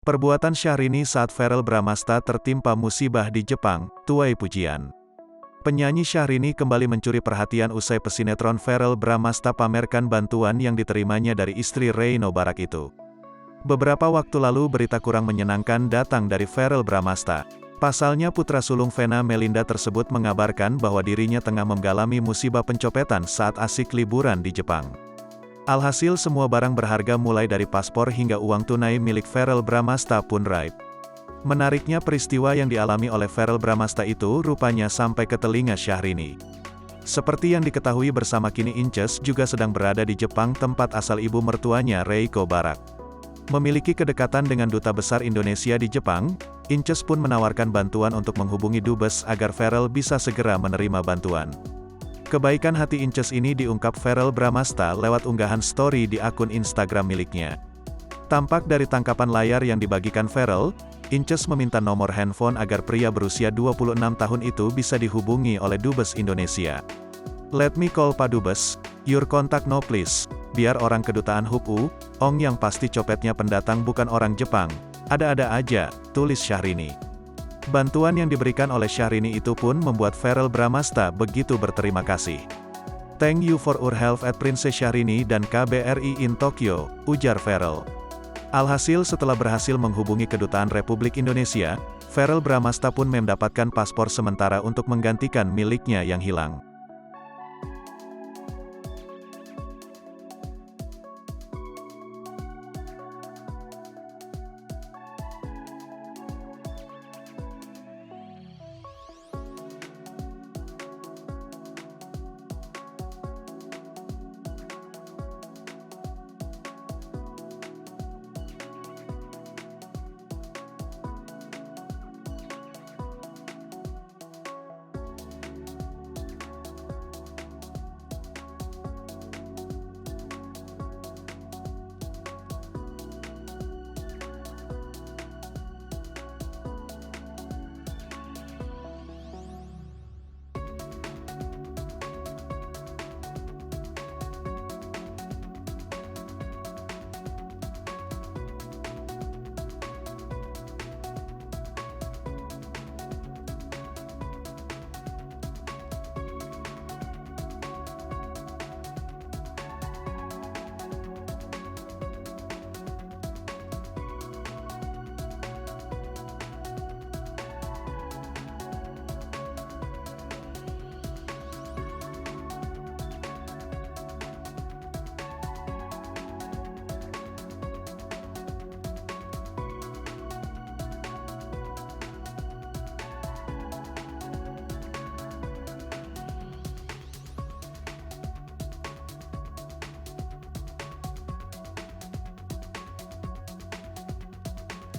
Perbuatan Syahrini saat Verrell Bramasta tertimpa musibah di Jepang, tuai pujian. Penyanyi Syahrini kembali mencuri perhatian usai pesinetron Verrell Bramasta pamerkan bantuan yang diterimanya dari istri Reino Barak itu. Beberapa waktu lalu berita kurang menyenangkan datang dari Verrell Bramasta. Pasalnya putra sulung Vena Melinda tersebut mengabarkan bahwa dirinya tengah mengalami musibah pencopetan saat asik liburan di Jepang. Alhasil semua barang berharga mulai dari paspor hingga uang tunai milik Verrell Bramasta pun raib. Menariknya peristiwa yang dialami oleh Verrell Bramasta itu rupanya sampai ke telinga Syahrini. Seperti yang diketahui bersama kini Inces juga sedang berada di Jepang tempat asal ibu mertuanya Reiko Barak. Memiliki kedekatan dengan Duta Besar Indonesia di Jepang, Inces pun menawarkan bantuan untuk menghubungi Dubes agar Verrell bisa segera menerima bantuan. Kebaikan hati Inces ini diungkap Verrell Bramasta lewat unggahan story di akun Instagram miliknya. Tampak dari tangkapan layar yang dibagikan Verrell, Inces meminta nomor handphone agar pria berusia 26 tahun itu bisa dihubungi oleh Dubes Indonesia. "Let me call Pak Dubes, your contact no please, biar orang kedutaan HUPU, ong yang pasti copetnya pendatang bukan orang Jepang, ada-ada aja," tulis Syahrini. Bantuan yang diberikan oleh Syahrini itu pun membuat Verrell Bramasta begitu berterima kasih. "Thank you for your help at Princess Syahrini dan KBRI in Tokyo," ujar Verrell. Alhasil setelah berhasil menghubungi Kedutaan Republik Indonesia, Verrell Bramasta pun mendapatkan paspor sementara untuk menggantikan miliknya yang hilang.